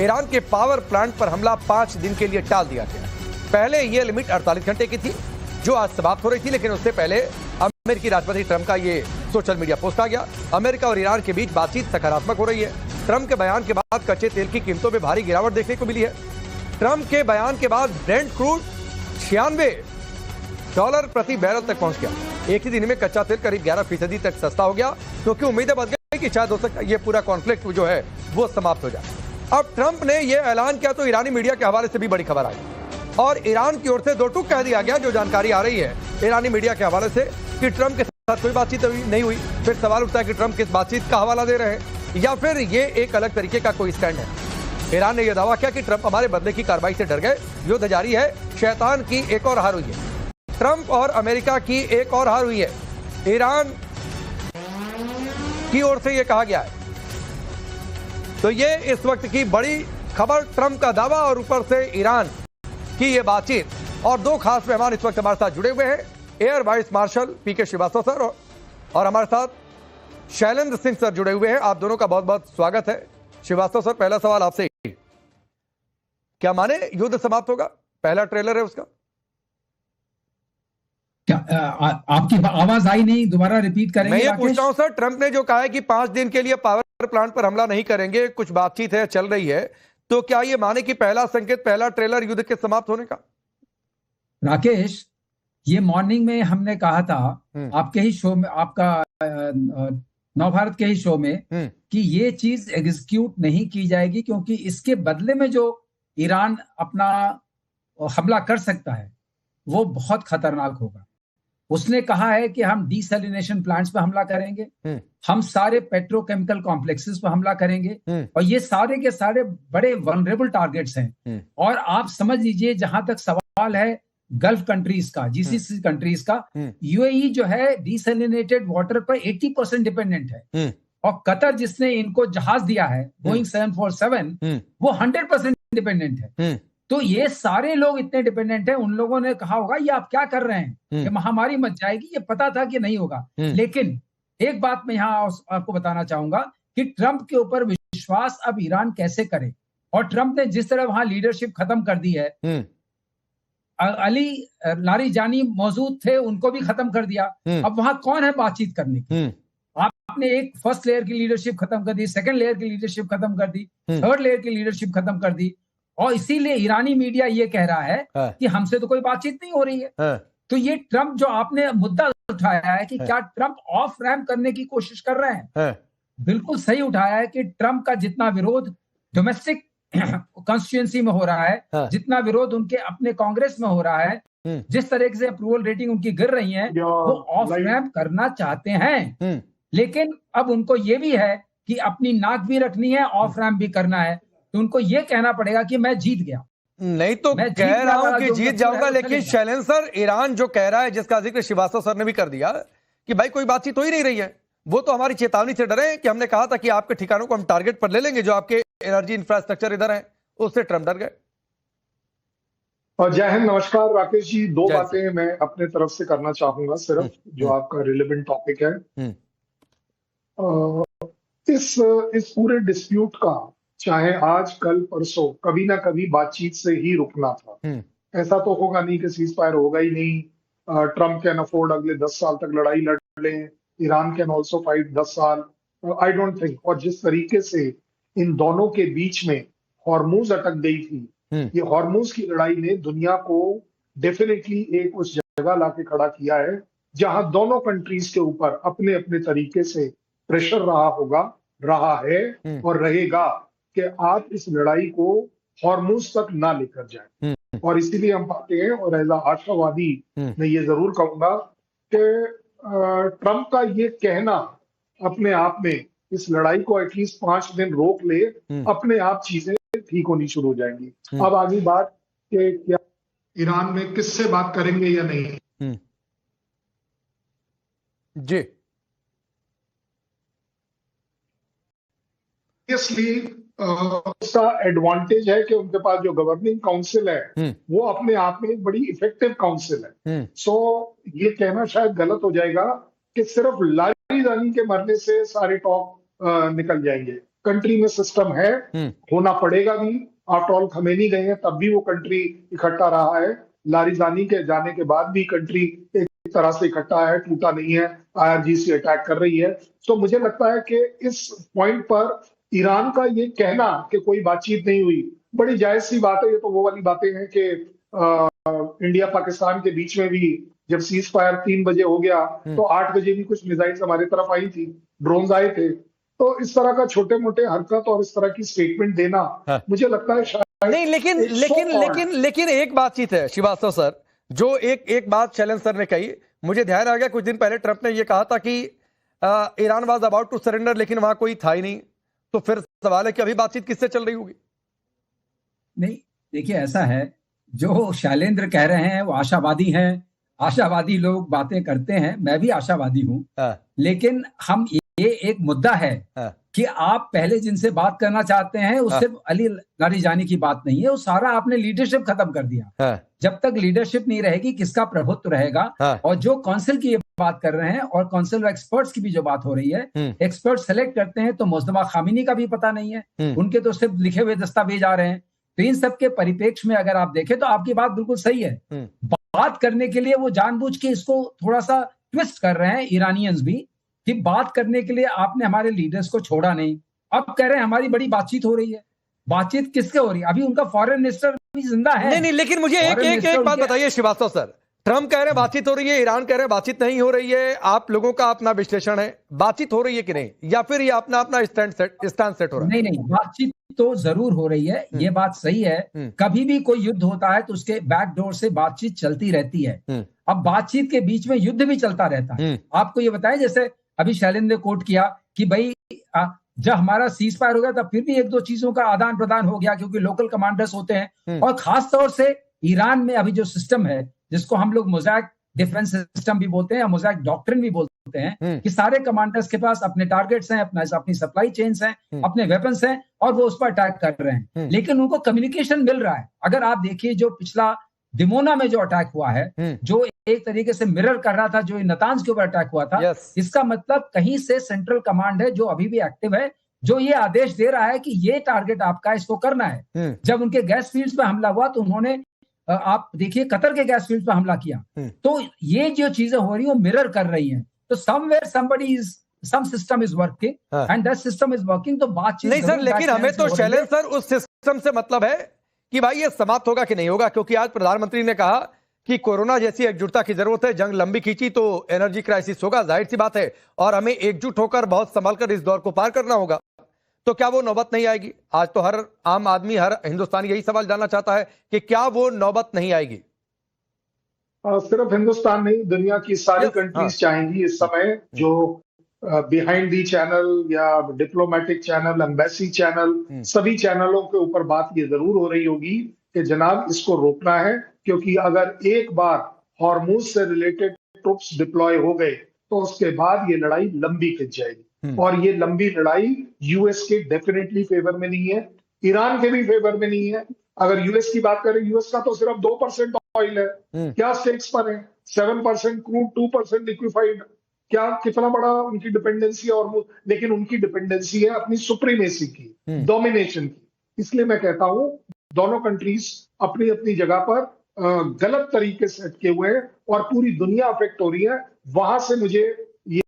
Iran के power plant पर हमला 5 दिन के लिए टाल दिया गया। पहले यह लिमिट 48 घंटे की थी जो आज समाप्त हो रही थी, लेकिन उससे पहले अमेरिकी राष्ट्रपति ट्रंप का ये सोशल मीडिया पोस्ट आ गया। अमेरिका और ईरान के बीच बातचीत सकारात्मक हो रही है। ट्रंप के बयान के बाद कच्चे तेल की कीमतों में भारी गिरावट देखने को मिली है। ट्रंप के बयान के बाद ब्रेंट क्रूड $96 प्रति बैरल तक पहुंच गया। एक ही दिन में कच्चा तेल करीब 11% तक सस्ता हो गया, क्योंकि उम्मीदें बढ़ गई कि शायद हो सकता है ये पूरा कॉन्फ्लिक्ट जो है वो समाप्त हो जाए। अब ट्रंप ने यह ऐलान किया तो ईरानी मीडिया के हवाले से भी बड़ी खबर आई और ईरान की ओर से दो टूक कह दिया गया। जो जानकारी आ रही है ईरानी मीडिया के हवाले से कि ट्रंप के साथ कोई बातचीत नहीं हुई। फिर सवाल उठता है कि ट्रंप किस बातचीत का हवाला दे रहे हैं या फिर ये एक अलग तरीके का कोई स्टैंड है। ईरान ने यह दावा किया कि ट्रंप हमारे बदले की कार्रवाई से डर गए, युद्ध जारी है, शैतान की एक और हार हुई है। ट्रंप और अमेरिका की एक और हार हुई है, ईरान की ओर से यह कहा गया है। तो ये इस वक्त की बड़ी खबर, ट्रंप का दावा और ऊपर से ईरान की ये बातचीत। और दो खास मेहमान इस वक्त हमारे साथ जुड़े हुए हैं, एयर वाइस मार्शल पीके श्रीवास्तव सर और हमारे साथ शैलेंद्र सिंह सर जुड़े हुए हैं। आप दोनों का बहुत बहुत स्वागत है। श्रीवास्तव सर, पहला सवाल आपसे, क्या माने युद्ध समाप्त होगा? पहला ट्रेलर है उसका। क्या आपकी आवाज आई नहीं, दोबारा रिपीट करेंगे? मैं ये पूछ रहा हूं सर, ट्रंप ने जो कहा है कि 5 दिन के लिए पावर प्लांट पर हमला नहीं करेंगे, कुछ बातचीत है, चल रही है, तो क्या ये माने कि पहला संकेत, पहला ट्रेलर युद्ध के समाप्त होने का? राकेश, ये मॉर्निंग में हमने कहा था आपके ही शो में, आपका नवभारत के ही शो में, कि ये चीज एग्जीक्यूट नहीं की जाएगी, क्योंकि इसके बदले में जो ईरान अपना हमला कर सकता है वो बहुत खतरनाक होगा। उसने कहा है कि हम डीसैलिनेशन प्लांट्स पर हमला करेंगे, हम सारे पेट्रोकेमिकल कॉम्प्लेक्सेस पर हमला करेंगे, और ये सारे के सारे बड़े वल्नरेबल टारगेट्स हैं। और आप समझ लीजिए, जहां तक सवाल है गल्फ कंट्रीज का, जीसीसी कंट्रीज का, यूएई जो है डीसैलिनेटेड वाटर पर 80% डिपेंडेंट है, और कतर जिसने इनको जहाज दिया है बोइंग 747, वो 100% डिपेंडेंट है। तो ये सारे लोग इतने डिपेंडेंट हैं, उन लोगों ने कहा होगा ये आप क्या कर रहे हैं, ये महामारी मच जाएगी, ये पता था कि नहीं होगा। लेकिन एक बात मैं यहाँ आपको बताना चाहूंगा कि ट्रंप के ऊपर विश्वास अब ईरान कैसे करे। और ट्रंप ने जिस तरह वहां लीडरशिप खत्म कर दी है, अली लारीजानी मौजूद थे, उनको भी खत्म कर दिया। अब वहां कौन है बातचीत करने की? आपने एक फर्स्ट लेयर की लीडरशिप खत्म कर दी, सेकंड लेयर की लीडरशिप खत्म कर दी, थर्ड लेयर की लीडरशिप खत्म कर दी, और इसीलिए ईरानी मीडिया ये कह रहा है कि हमसे तो कोई बातचीत नहीं हो रही है। तो ये ट्रंप जो आपने मुद्दा उठाया है कि क्या ट्रंप ऑफ रैम्प करने की कोशिश कर रहे हैं, बिल्कुल सही उठाया है कि ट्रंप का जितना विरोध डोमेस्टिक कॉन्स्टिट्यूएंसी में हो रहा है, जितना विरोध उनके अपने कांग्रेस में हो रहा है, जिस तरह से अप्रूवल रेटिंग उनकी गिर रही है, वो ऑफ रैम्प करना चाहते हैं। लेकिन अब उनको ये भी है कि अपनी नाक भी रखनी है, ऑफ रैम्प भी करना है, तो उनको ये कहना पड़ेगा कि मैं जीत गया। नहीं तो मैं कह रहा हूं कि जीत जाऊंगा, लेकिन शैलेंद्र सर, ईरान जो कह रहा है, जिसका जिक्र श्रीवास्तव सर ने भी कर दिया कि भाई कोई बातचीत हो ही नहीं रही है, वो तो हमारी चेतावनी से डरे कि हमने कहा था कि आपके ठिकानों को हम टारगेट पर ले लेंगे, जो आपके एनर्जी इंफ्रास्ट्रक्चर इधर है, उससे ट्रंप डर गए। और जय हिंद, नमस्कार राकेश जी। दो बातें मैं अपने तरफ से करना चाहूंगा, सिर्फ जो आपका रिलेवेंट टॉपिक है। इस पूरे डिस्प्यूट का चाहे आज कल परसों कभी ना कभी बातचीत से ही रुकना था। ऐसा तो होगा नहीं कि सीज फायर होगा ही नहीं। ट्रंप कैन अफोर्ड अगले 10 साल तक लड़ाई लड़ लें, ईरान कैन ऑल्सो फाइट 10 साल, आई डोंट थिंक। और जिस तरीके से इन दोनों के बीच में हॉर्मूज अटक गई थी, ये हॉर्मूज की लड़ाई ने दुनिया को डेफिनेटली एक उस जगह लाके खड़ा किया है जहां दोनों कंट्रीज के ऊपर अपने अपने तरीके से प्रेशर रहा है और रहेगा कि आप इस लड़ाई को हॉर्मूज तक ना लेकर जाए। और इसीलिए हम पाते हैं, और एज आशावादी मैं ये जरूर कहूंगा कि ट्रंप का ये कहना अपने आप में इस लड़ाई को एटलीस्ट 5 दिन रोक ले, अपने आप चीजें ठीक होनी शुरू हो जाएंगी। अब आगे बात कि क्या ईरान में किससे बात करेंगे या नहीं। जी, इसलिए उसका एडवांटेज है कि उनके पास जो गवर्निंग काउंसिल है वो अपने आप में एक बड़ी इफेक्टिव काउंसिल है। सो ये कहना शायद गलत हो जाएगा कि सिर्फ लारीजानी के मरने से सारे टॉक निकल जाएंगे। कंट्री में सिस्टम है, होना पड़ेगा भी। आफ्टर ऑल खमेनी गए हैं तब भी वो कंट्री इकट्ठा रहा है। लारिजानी के जाने के बाद भी कंट्री एक तरह से इकट्ठा है, टूटा नहीं है। आईआरजीसी अटैक कर रही है। तो मुझे लगता है कि इस पॉइंट पर ईरान का ये कहना कि कोई बातचीत नहीं हुई, बड़ी जायज सी बात है। ये तो वो वाली बातें हैं कि इंडिया पाकिस्तान के बीच में भी जब सीज फायर 3 बजे हो गया तो 8 बजे भी कुछ मिसाइल्स हमारी तरफ आई थी, ड्रोन्स आए थे। तो इस तरह का छोटे मोटे हरकत और इस तरह की स्टेटमेंट देना मुझे लगता है शायद नहीं, लेकिन एक बातचीत है श्रीवास्तव सर, जो एक बात शैलेंद्र सर ने कही, मुझे ध्यान आ गया कुछ दिन पहले ट्रंप ने यह कहा था कि Iran was about to surrender, लेकिन वहां कोई था ही नहीं। तो फिर सवाल है कि अभी बातचीत किससे चल रही होगी? नहीं, देखिए ऐसा है, जो शैलेंद्र कह रहे हैं वो आशावादी हैं। आशावादी लोग बातें करते हैं, मैं भी आशावादी हूं। लेकिन हम ये एक मुद्दा है कि आप पहले जिनसे बात करना चाहते हैं उससे अली लारिजानी की बात नहीं है, वो सारा आपने लीडरशिप खत्म कर दिया। जब तक लीडरशिप नहीं रहेगी किसका प्रभुत्व रहेगा? और जो काउंसिल की बात कर रहे हैं और काउंसिल एक्सपर्ट्स की भी जो बात हो रही है, एक्सपर्ट सेलेक्ट करते हैं तो मुस्तफा खामिनी का भी पता नहीं है, उनके तो सिर्फ लिखे हुए दस्तावेज आ रहे हैं। तो इन सब के परिप्रेक्ष्य में अगर आप देखें तो आपकी बात बिल्कुल सही है। बात करने के लिए वो जानबूझ के इसको थोड़ा सा ट्विस्ट कर रहे हैं इरानियंस भी, कि बात करने के लिए आपने हमारे लीडर्स को छोड़ा नहीं। अब कह रहे हैं हमारी बड़ी बातचीत हो रही है। बातचीत किसके हो रही है? अभी उनका फॉरेन मिनिस्टर भी जिंदा है। नहीं, लेकिन मुझे एक बात बताइए श्रीवास्तव सर, ट्रंप कह रहे हैं बातचीत हो रही है, ईरान कह रहे हैं बातचीत नहीं हो रही है। आप लोगों का अपना विश्लेषण है, बातचीत हो रही है कि नहीं, या फिर ये अपना स्टैंड सेट हो रहा है? नहीं, बातचीत तो जरूर हो रही है, ये बात सही है। कभी भी कोई युद्ध होता है तो उसके बैकडोर से बातचीत चलती रहती है। अब बातचीत के बीच में युद्ध भी चलता रहता है। आपको ये बताएं, जैसे अभी शैलेंद्र ने कोट किया कि भाई जब हमारा सीज फायर हो गया तब फिर भी एक दो चीजों का आदान प्रदान हो गया, क्योंकि लोकल कमांडर्स होते हैं। और खास तौर से ईरान में अभी जो सिस्टम है, जिसको हम लोग मोज़ैक डिफेंस सिस्टम भी बोलते हैं या मोज़ैक डॉक्ट्रिन भी बोलते हैं, कि सारे कमांडर्स के पास अपने टारगेट्स हैं, अपनी सप्लाई चेन्स हैं, अपने वेपन्स हैं, और वो उस पर अटैक कर रहे हैं। लेकिन उनको कम्युनिकेशन मिल रहा है। अगर आप देखिए जो पिछला दिमोना में जो अटैक हुआ है, जो एक तरीके से मिरर कर रहा था जो नातांज के ऊपर अटैक हुआ था, इसका मतलब कहीं से सेंट्रल कमांड है जो अभी भी एक्टिव है, जो ये आदेश दे रहा है कि ये टारगेट आपका, इसको करना है। जब उनके गैस फील्ड्स पे हमला हुआ तो उन्होंने, आप देखिए, कतर के गैस फील्ड पे हमला किया। तो ये जो चीजें हो रही है वो मिरर कर रही हैं। तो somewhere somebody is, some system is working and that system is working. तो बातचीत नहीं सर, लेकिन हमें तो शैलेंद्र सर उस सिस्टम से मतलब है कि भाई ये समाप्त होगा कि नहीं होगा, क्योंकि आज प्रधानमंत्री ने कहा कि कोरोना जैसी एकजुटता की जरूरत है, जंग लंबी खींची तो एनर्जी क्राइसिस होगा, जाहिर सी बात है, और हमें एकजुट होकर बहुत संभल कर इस दौर को पार करना होगा। तो क्या वो नौबत नहीं आएगी? आज तो हर आम आदमी, हर हिंदुस्तानी यही सवाल जानना चाहता है कि क्या वो नौबत नहीं आएगी? सिर्फ हिंदुस्तान नहीं, दुनिया की सारी कंट्रीज चाहेंगी इस समय, जो बिहाइंड दी चैनल या डिप्लोमेटिक चैनल, एम्बेसी चैनल, सभी चैनलों के ऊपर बात ये जरूर हो रही होगी कि जनाब इसको रोकना है, क्योंकि अगर एक बार हॉर्मुज से रिलेटेड ट्रुप्स डिप्लॉय हो गए तो उसके बाद ये लड़ाई लंबी खिंच जाएगी। और ये लंबी लड़ाई यूएस के डेफिनेटली फेवर में नहीं है, ईरान के भी फेवर में नहीं है। अगर यूएस की बात करें, यूएस का तो सिर्फ 2% ऑयल है, क्या स्टेक्स पर है? 7% क्रूड, 2% लिक्विफाइड, क्या कितना बड़ा उनकी डिपेंडेंसी है? और लेकिन उनकी डिपेंडेंसी है अपनी सुप्रीमेसी की, डोमिनेशन की। इसलिए मैं कहता हूं दोनों कंट्रीज अपनी अपनी जगह पर गलत तरीके से अटके हुए हैं और पूरी दुनिया अफेक्ट हो रही है। वहां से मुझे